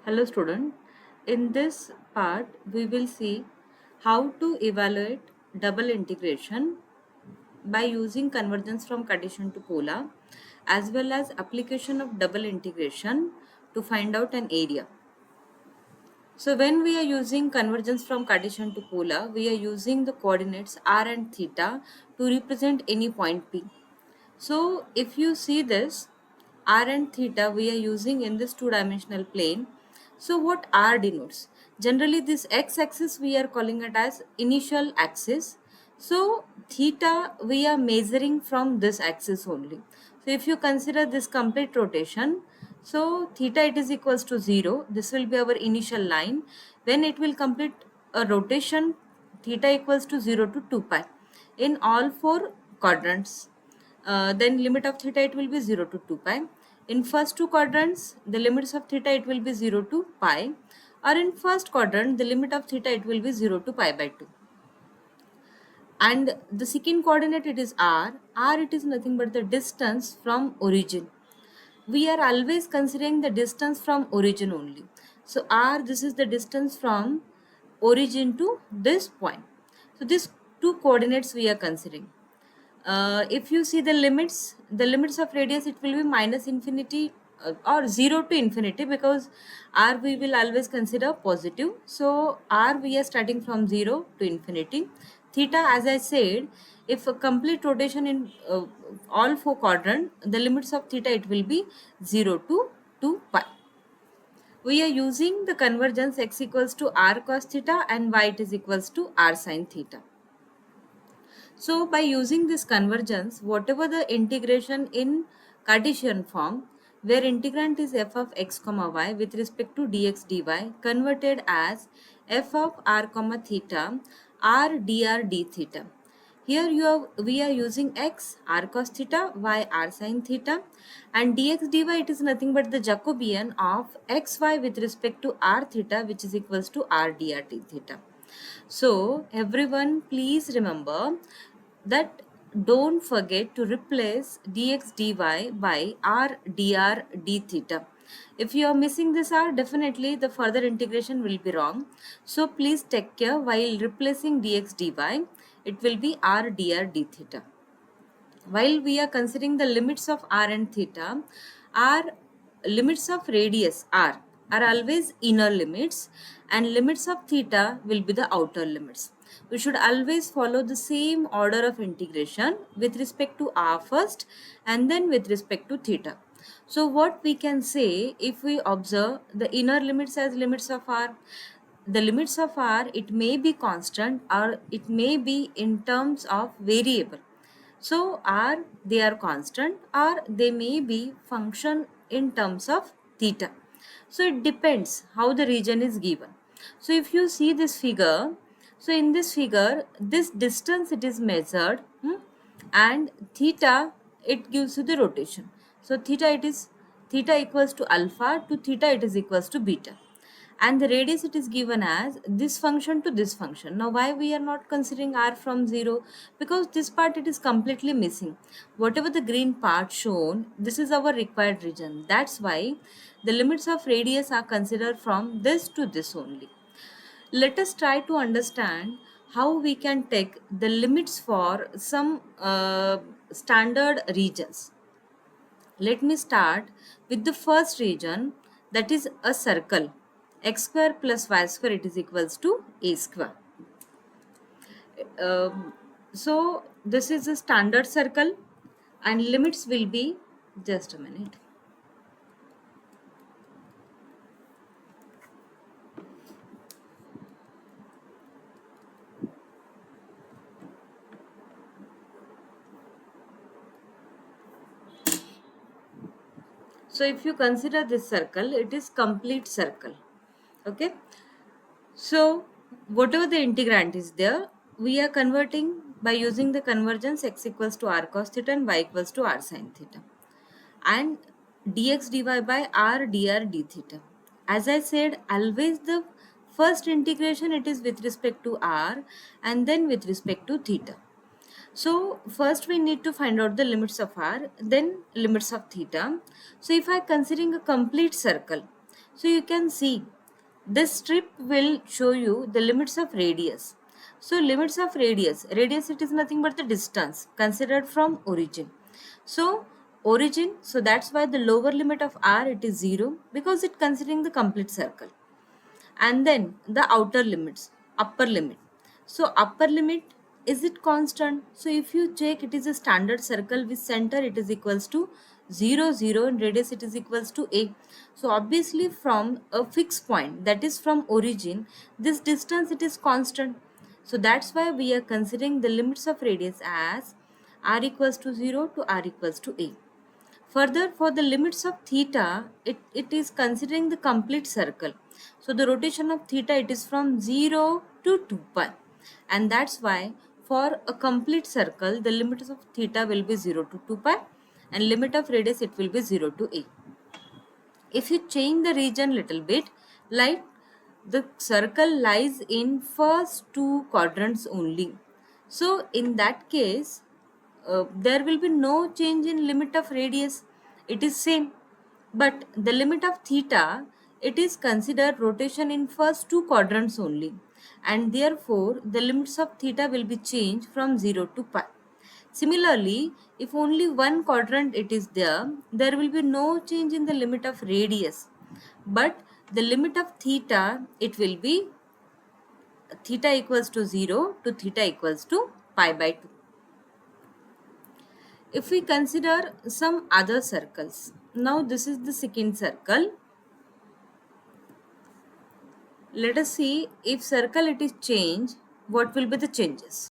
Hello student, in this part we will see how to evaluate double integration by using convergence from Cartesian to polar as well as application of double integration to find out an area. So when we are using convergence from Cartesian to polar, we are using the coordinates r and theta to represent any point P. So if you see this r and theta we are using in this two-dimensional plane. So what r denotes? Generally this x-axis we are calling it as initial axis. So theta we are measuring from this axis only. So if you consider this complete rotation, so theta it is equals to 0. This will be our initial line. When it will complete a rotation, theta equals to 0 to 2 pi in all four quadrants. Then limit of theta it will be 0 to 2 pi. In first two quadrants, the limits of theta it will be 0 to pi, or in first quadrant, the limit of theta it will be 0 to pi by 2. And the second coordinate it is r it is nothing but the distance from origin. We are always considering the distance from origin only. So r, this is the distance from origin to this point. So these two coordinates we are considering. If you see the limits of radius it will be minus infinity or 0 to infinity, because r we will always consider positive. So r we are starting from 0 to infinity. Theta, as I said, if a complete rotation in all four quadrant, the limits of theta it will be 0 to 2 pi. We are using the convergence x equals to r cos theta and y it is equals to r sin theta. So by using this convergence, whatever the integration in Cartesian form, where integrand is f of x comma y with respect to dx dy, converted as f of r comma theta r dr d theta. Here we are using x r cos theta, y r sin theta, and dx dy it is nothing but the Jacobian of xy with respect to r theta, which is equals to r dr d theta. So everyone please remember that don't forget to replace dx dy by r dr d theta. If you are missing this r, definitely the further integration will be wrong. So please take care while replacing dx dy, it will be r dr d theta. While we are considering the limits of r and theta, our limits of radius r are always inner limits and limits of theta will be the outer limits. We should always follow the same order of integration with respect to r first and then with respect to theta. So what we can say, if we observe the inner limits as limits of r, the limits of r it may be constant or it may be in terms of variable. So are they are constant or they may be function in terms of theta. So it depends how the region is given. So if you see this figure, so in this figure this distance it is measured, and theta it gives you the rotation. So theta equals to alpha to theta it is equals to beta, and the radius it is given as this function to this function. Now why we are not considering r from 0? Because this part it is completely missing. Whatever the green part shown, this is our required region. That's why the limits of radius are considered from this to this only. Let us try to understand how we can take the limits for some standard regions. Let me start with the first region, that is a circle. X square plus y square it is equals to a square. Um, so this is a standard circle and limits will be, just a minute. So if you consider this circle, it is complete circle. Okay. So whatever the integrand is there, we are converting by using the convergence x equals to r cos theta and y equals to r sin theta, and dx dy by r dr d theta. As I said, always the first integration it is with respect to r and then with respect to theta. So first we need to find out the limits of r, then limits of theta. So if I am considering a complete circle, So you can see this strip will show you the limits of radius. So limits of radius it is nothing but the distance considered from origin. So origin, so that's why the lower limit of r it is 0 because it considering the complete circle. And then the outer limits, upper limit. So upper limit, is it constant? So if you check, it is a standard circle with center it is equals to 0 0 and radius it is equals to a. So obviously from a fixed point, that is from origin, this distance it is constant. So that's why we are considering the limits of radius as r equals to 0 to r equals to a. Further, for the limits of theta, it is considering the complete circle. So the rotation of theta, it is from 0 to 2 pi. And that's why for a complete circle, the limits of theta will be 0 to 2 pi and limit of radius, it will be 0 to a. If you change the region little bit, like the circle lies in first two quadrants only. So in that case, there will be no change in limit of radius. It is same. But the limit of theta, it is considered rotation in first two quadrants only. And therefore, the limits of theta will be changed from 0 to pi. Similarly, if only one quadrant it is there, there will be no change in the limit of radius. But the limit of theta, it will be theta equals to 0 to theta equals to pi by 2. If we consider some other circles, now this is the second circle. Let us see if circle it is changed, what will be the changes.